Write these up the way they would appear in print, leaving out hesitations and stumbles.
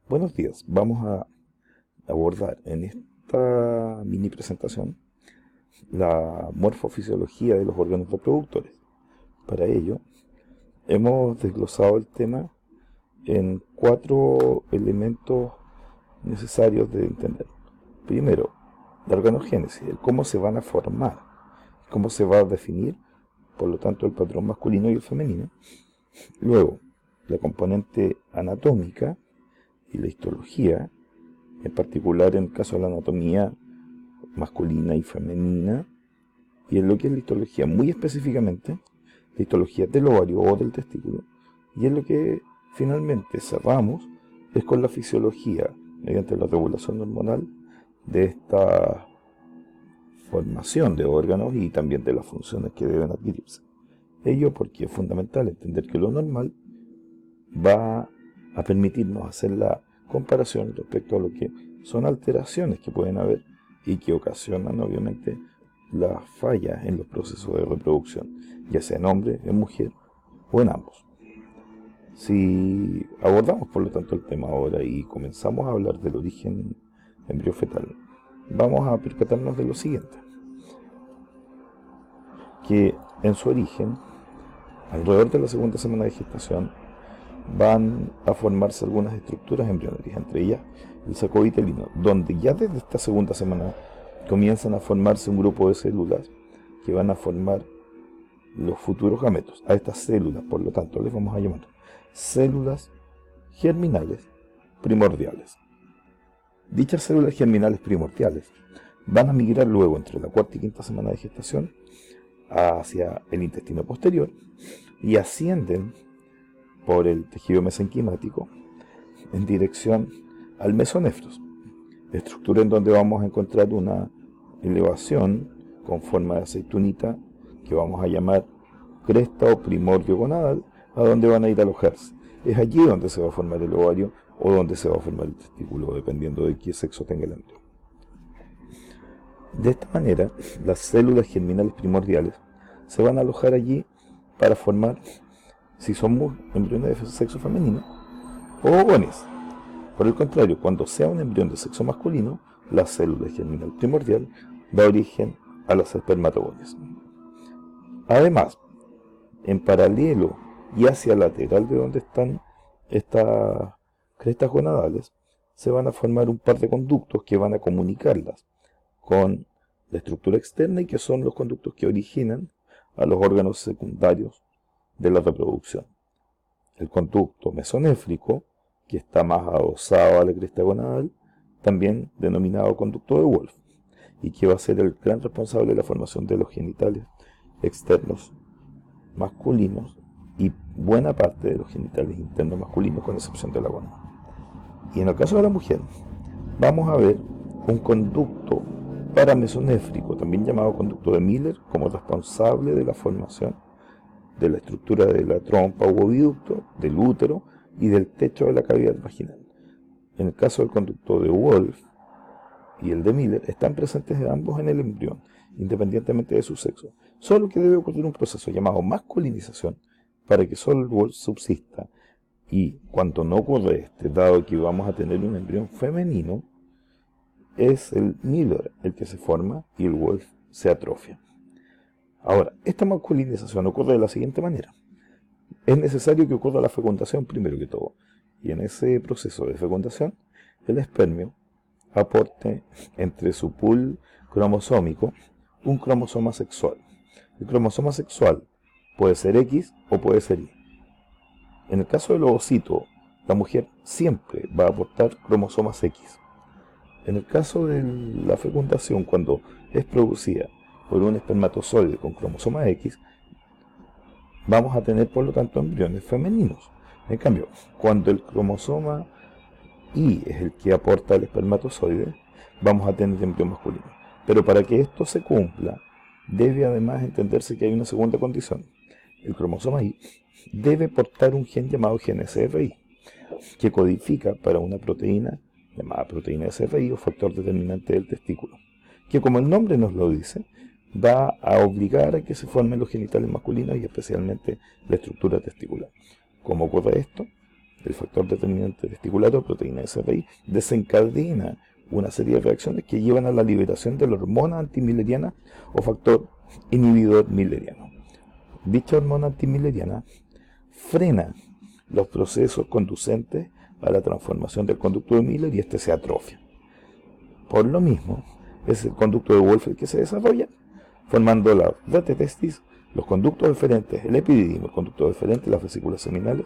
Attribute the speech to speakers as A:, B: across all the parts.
A: Buenos días, vamos a abordar en esta mini presentación la morfofisiología de los órganos reproductores. Para ello, hemos desglosado el tema en 4 elementos necesarios de entender. Primero, la organogénesis, el cómo se van a formar, cómo se va a definir, por lo tanto, el patrón masculino y el femenino. Luego, la componente anatómica y la histología, en particular en el caso de la anatomía masculina y femenina, y en lo que es la histología muy específicamente, la histología del ovario o del testículo, y en lo que finalmente cerramos es con la fisiología, mediante la regulación hormonal, de esta formación de órganos y también de las funciones que deben adquirirse. Ello porque es fundamental entender que lo normal va a permitirnos hacer la comparación respecto a lo que son alteraciones que pueden haber y que ocasionan obviamente las fallas en los procesos de reproducción, ya sea en hombre, en mujer o en ambos. Si abordamos por lo tanto el tema ahora y comenzamos a hablar del origen embriofetal, vamos a percatarnos de lo siguiente, que en su origen, alrededor de la segunda semana de gestación, van a formarse algunas estructuras embrionarias, entre ellas el saco vitelino, donde ya desde esta segunda semana comienzan a formarse un grupo de células que van a formar los futuros gametos. A estas células, por lo tanto, les vamos a llamar células germinales primordiales. Dichas células germinales primordiales van a migrar luego entre la cuarta y quinta semana de gestación hacia el intestino posterior y ascienden por el tejido mesenquimático en dirección al mesonefros, estructura en donde vamos a encontrar una elevación con forma de aceitunita que vamos a llamar cresta o primordio gonadal, a donde van a ir alojarse. Es allí donde se va a formar el ovario o donde se va a formar el testículo, dependiendo de qué sexo tenga el embrión. De esta manera, las células germinales primordiales se van a alojar allí para formar, si somos embriones de sexo femenino, o ovones. Por el contrario, cuando sea un embrión de sexo masculino, la célula germinal primordial da origen a las espermatogones. Además, en paralelo y hacia lateral de donde están estas crestas gonadales, se van a formar un par de conductos que van a comunicarlas con la estructura externa y que son los conductos que originan a los órganos secundarios de la reproducción. El conducto mesonéfrico, que está más adosado a la cresta gonadal, también denominado conducto de Wolff, y que va a ser el gran responsable de la formación de los genitales externos masculinos y buena parte de los genitales internos masculinos, con excepción de la gónada. Y en el caso de la mujer, vamos a ver un conducto paramesonéfrico, también llamado conducto de Miller, como responsable de la formación de la estructura de la trompa u oviducto, del útero y del techo de la cavidad vaginal. En el caso del conducto de Wolff y el de Miller, están presentes ambos en el embrión, independientemente de su sexo, solo que debe ocurrir un proceso llamado masculinización para que solo el Wolff subsista, y cuando no ocurre este, dado que vamos a tener un embrión femenino, es el Miller el que se forma y el Wolff se atrofia. Ahora, esta masculinización ocurre de la siguiente manera. Es necesario que ocurra la fecundación primero que todo, y en ese proceso de fecundación, el espermio aporte entre su pool cromosómico un cromosoma sexual. El cromosoma sexual puede ser X o puede ser Y. En el caso del ovocito, la mujer siempre va a aportar cromosomas X. En el caso de la fecundación, cuando es producida por un espermatozoide con cromosoma X, vamos a tener por lo tanto embriones femeninos. En cambio, cuando el cromosoma Y es el que aporta el espermatozoide, vamos a tener embrión masculino. Pero para que esto se cumpla, debe además entenderse que hay una segunda condición. El cromosoma Y debe portar un gen llamado gen SRI, que codifica para una proteína llamada proteína SRI o factor determinante del testículo, que, como el nombre nos lo dice, va a obligar a que se formen los genitales masculinos y especialmente la estructura testicular. ¿Cómo ocurre esto? el factor determinante testicular, proteína SRI, desencadena una serie de reacciones que llevan a la liberación de la hormona antimileriana o factor inhibidor mileriano. Dicha hormona antimileriana frena los procesos conducentes a la transformación del conducto de Miller y este se atrofia. Por lo mismo, es el conducto de Wolff el que se desarrolla, formando la red de testis, los conductos deferentes, el epididimo, el conducto deferente, las vesículas seminales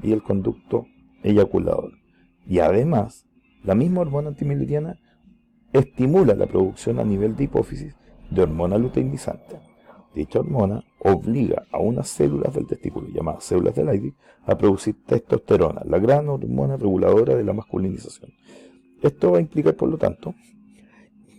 A: y el conducto eyaculador. Y además, la misma hormona antimileriana estimula la producción a nivel de hipófisis de hormona luteinizante. Dicha hormona obliga a unas células del testículo, llamadas células de Leydig, a producir testosterona, la gran hormona reguladora de la masculinización. Esto va a implicar, por lo tanto,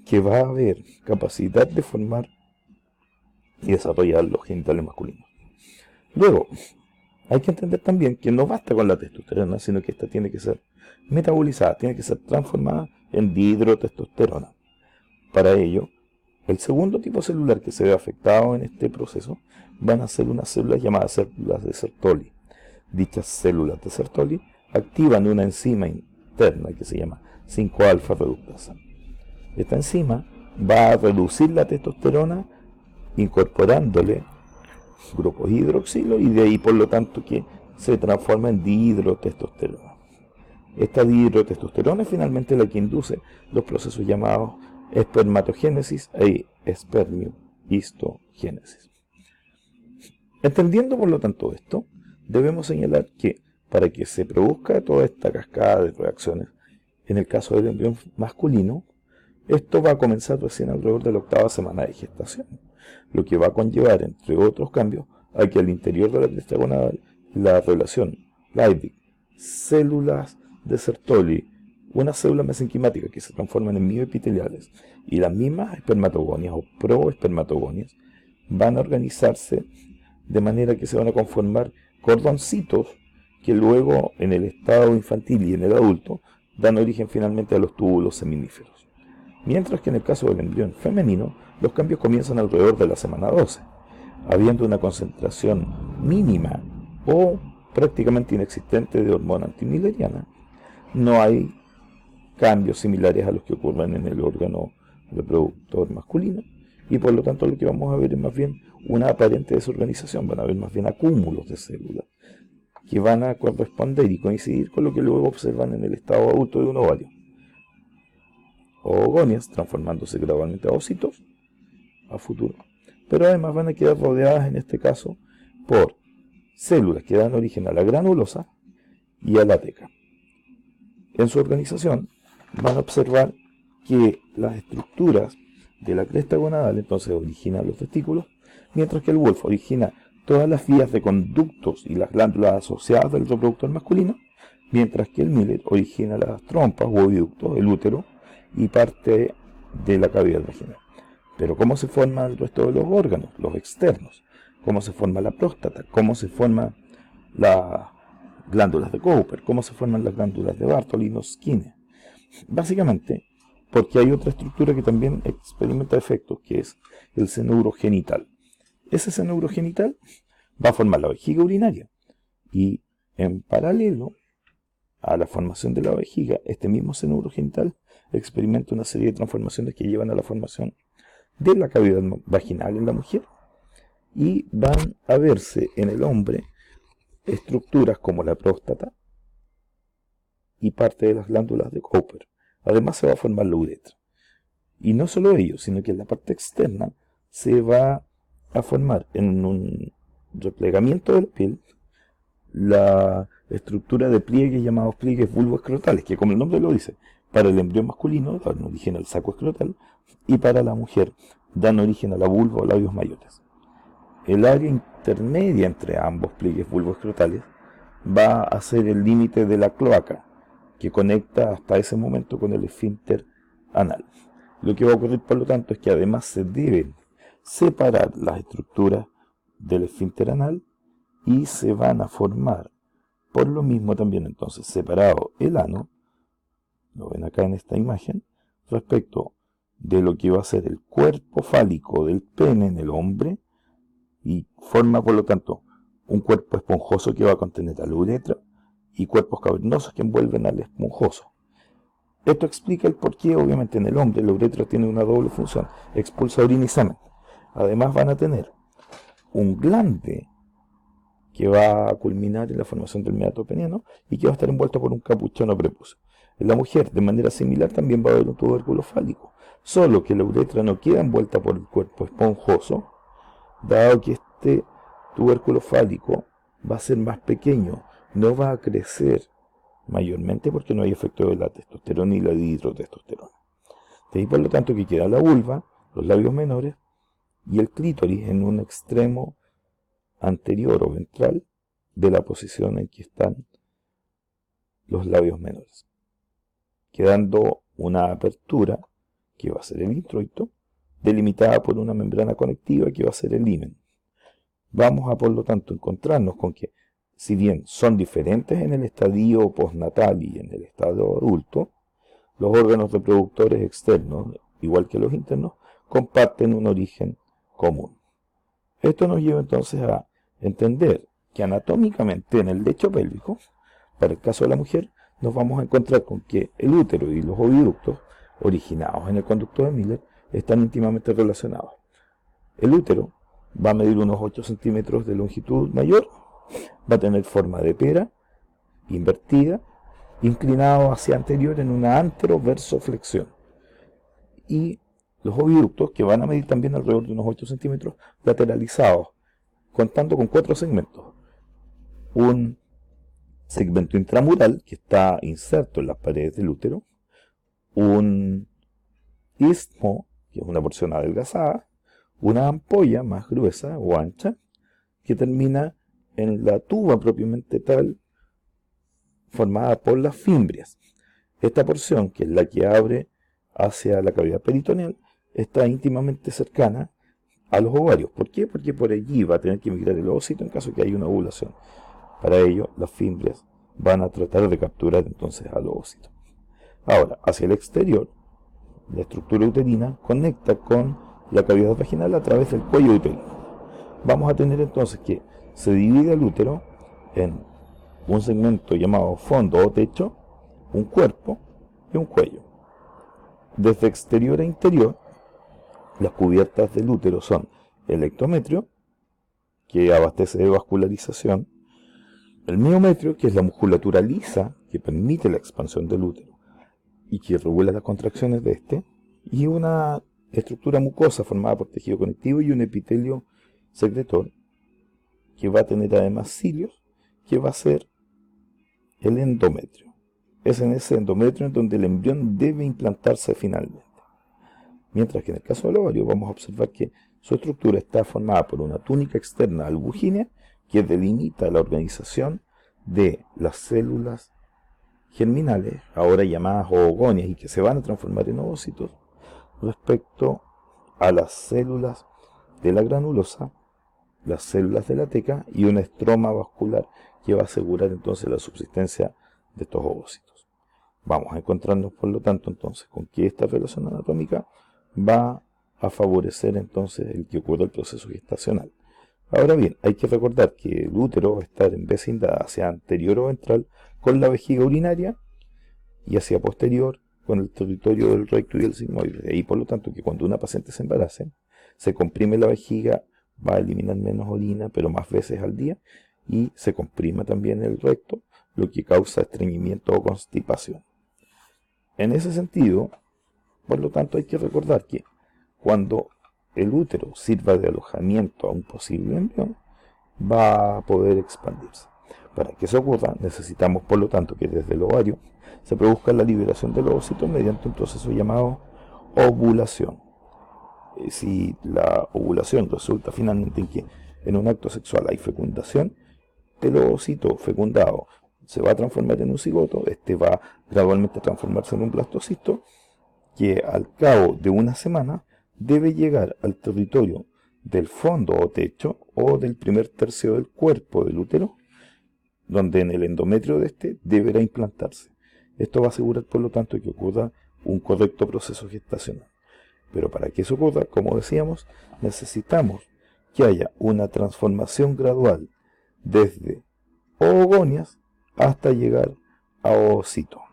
A: que va a haber capacidad de formar y desarrollar los genitales masculinos. Luego, hay que entender también que no basta con la testosterona, sino que esta tiene que ser metabolizada, tiene que ser transformada en dihidrotestosterona. Para ello, el segundo tipo celular que se ve afectado en este proceso van a ser unas células llamadas células de Sertoli. Dichas células de Sertoli activan una enzima interna que se llama 5-alfa reductasa. Esta enzima va a reducir la testosterona incorporándole grupos hidroxilo y de ahí por lo tanto que se transforma en dihidrotestosterona. Esta dihidrotestosterona es finalmente la que induce los procesos llamados espermatogénesis e espermiohistogénesis. Entendiendo por lo tanto esto, debemos señalar que para que se produzca toda esta cascada de reacciones, en el caso del embrión masculino, esto va a comenzar recién alrededor de la 8ª semana de gestación, lo que va a conllevar, entre otros cambios, a que al interior de la cresta gonadal la relación Leydig, células de Sertoli, unas células mesenquimáticas que se transforman en mioepiteliales y las mismas espermatogonias o proespermatogonias van a organizarse de manera que se van a conformar cordoncitos que luego en el estado infantil y en el adulto dan origen finalmente a los túbulos seminíferos. Mientras que en el caso del embrión femenino los cambios comienzan alrededor de la semana 12, habiendo una concentración mínima o prácticamente inexistente de hormona antimileriana. No hay cambios similares a los que ocurren en el órgano reproductor masculino y por lo tanto lo que vamos a ver es más bien una aparente desorganización, van a haber más bien acúmulos de células que van a corresponder y coincidir con lo que luego observan en el estado adulto de un ovario. Oogonias transformándose gradualmente a ocitos a futuro, pero además van a quedar rodeadas en este caso por células que dan origen a la granulosa y a la teca. En su organización van a observar que las estructuras de la cresta gonadal entonces originan los testículos, mientras que el Wolff origina todas las vías de conductos y las glándulas asociadas del reproductor masculino, mientras que el Miller origina las trompas u oviductos, el útero y parte de la cavidad vaginal. Pero ¿cómo se forma el resto de los órganos, los externos? ¿Cómo se forma la próstata? ¿Cómo se forman las glándulas de Cooper? ¿Cómo se forman las glándulas de Bartholin-Skinner? Básicamente, porque hay otra estructura que también experimenta efectos, que es el seno urogenital. Ese seno urogenital va a formar la vejiga urinaria y en paralelo a la formación de la vejiga, este mismo seno urogenital experimenta una serie de transformaciones que llevan a la formación de la cavidad vaginal en la mujer y van a verse en el hombre estructuras como la próstata y parte de las glándulas de Cooper. Además se va a formar la uretra. Y no solo ello, sino que en la parte externa se va a formar en un replegamiento de la piel la estructura de pliegues llamados pliegues vulvoescrotales, que como el nombre lo dice, para el embrión masculino dan origen al saco escrotal y para la mujer dan origen a la vulva o labios mayores. El área intermedia entre ambos pliegues vulvoescrotales va a ser el límite de la cloaca, que conecta hasta ese momento con el esfínter anal. Lo que va a ocurrir, por lo tanto, es que además se deben separar las estructuras del esfínter anal y se van a formar, por lo mismo también entonces, separado el ano, lo ven acá en esta imagen, respecto de lo que va a ser el cuerpo fálico del pene en el hombre, y forma, por lo tanto, un cuerpo esponjoso que va a contener a la uretra y cuerpos cavernosos que envuelven al esponjoso. Esto explica el por qué, obviamente, en el hombre la uretra tiene una doble función: expulsa orina y semen. Además van a tener un glande que va a culminar en la formación del meato peniano y que va a estar envuelto por un capuchón o prepucio. En la mujer, de manera similar, también va a haber un tubérculo fálico, solo que la uretra no queda envuelta por el cuerpo esponjoso, dado que este tubérculo fálico va a ser más pequeño, no va a crecer mayormente porque no hay efecto de la testosterona y la dihidrotestosterona. De ahí, por lo tanto, que queda la vulva, los labios menores y el clítoris en un extremo anterior o ventral de la posición en que están los labios menores, quedando una apertura que va a ser el introito, delimitada por una membrana conectiva que va a ser el himen. Vamos a, por lo tanto, encontrarnos con que, si bien son diferentes en el estadio postnatal y en el estado adulto, los órganos reproductores externos, igual que los internos, comparten un origen común. Esto nos lleva entonces a entender que anatómicamente en el lecho pélvico, para el caso de la mujer, nos vamos a encontrar con que el útero y los oviductos, originados en el conducto de Miller, están íntimamente relacionados. El útero va a medir unos 8 centímetros de longitud mayor, va a tener forma de pera, invertida, inclinado hacia anterior en una anteroversoflexión. Y los oviductos, que van a medir también alrededor de unos 8 centímetros, lateralizados, contando con 4 segmentos. Un segmento intramural, que está inserto en las paredes del útero, un istmo, que es una porción adelgazada, una ampolla más gruesa o ancha, que termina en la tuba propiamente tal, formada por las fimbrias. Esta porción, que es la que abre hacia la cavidad peritoneal, está íntimamente cercana a los ovarios. ¿Por qué? Porque por allí va a tener que migrar el ovocito en caso de que haya una ovulación. Para ello, las fimbrias van a tratar de capturar entonces al ovocito. Ahora, hacia el exterior, la estructura uterina conecta con la cavidad vaginal a través del cuello uterino. Vamos a tener entonces que se divide el útero en un segmento llamado fondo o techo, un cuerpo y un cuello. Desde exterior a interior, las cubiertas del útero son el ectometrio, que abastece de vascularización, el miometrio, que es la musculatura lisa que permite la expansión del útero y que regula las contracciones de este, y una estructura mucosa formada por tejido conectivo y un epitelio secretor que va a tener además cilios, que va a ser el endometrio. Es en ese endometrio en donde el embrión debe implantarse finalmente. Mientras que en el caso del ovario vamos a observar que su estructura está formada por una túnica externa albugínea que delimita la organización de las células germinales, ahora llamadas oogonias y que se van a transformar en ovocitos, respecto a las células de la granulosa, las células de la teca y una estroma vascular que va a asegurar entonces la subsistencia de estos ovocitos. Vamos a encontrarnos, por lo tanto, entonces con que esta relación anatómica va a favorecer entonces el que ocurra el proceso gestacional. Ahora bien, hay que recordar que el útero va a estar en vecindad hacia anterior o ventral con la vejiga urinaria y hacia posterior con el territorio del recto y el sigmoide. De ahí, por lo tanto, que cuando una paciente se embarace, se comprime la vejiga, va a eliminar menos orina, pero más veces al día, y se comprime también el recto, lo que causa estreñimiento o constipación. En ese sentido, por lo tanto, hay que recordar que cuando el útero sirva de alojamiento a un posible embrión, va a poder expandirse. Para que eso ocurra, necesitamos, por lo tanto, que desde el ovario se produzca la liberación del ovocito mediante un proceso llamado ovulación. Si la ovulación resulta finalmente en que en un acto sexual hay fecundación, el ovocito fecundado se va a transformar en un cigoto, este va gradualmente a transformarse en un blastocisto, que al cabo de una semana debe llegar al territorio del fondo o techo o del primer tercio del cuerpo del útero, donde en el endometrio de este deberá implantarse. Esto va a asegurar, por lo tanto, que ocurra un correcto proceso gestacional. Pero para que eso ocurra, como decíamos, necesitamos que haya una transformación gradual desde oogonias hasta llegar a ovocito.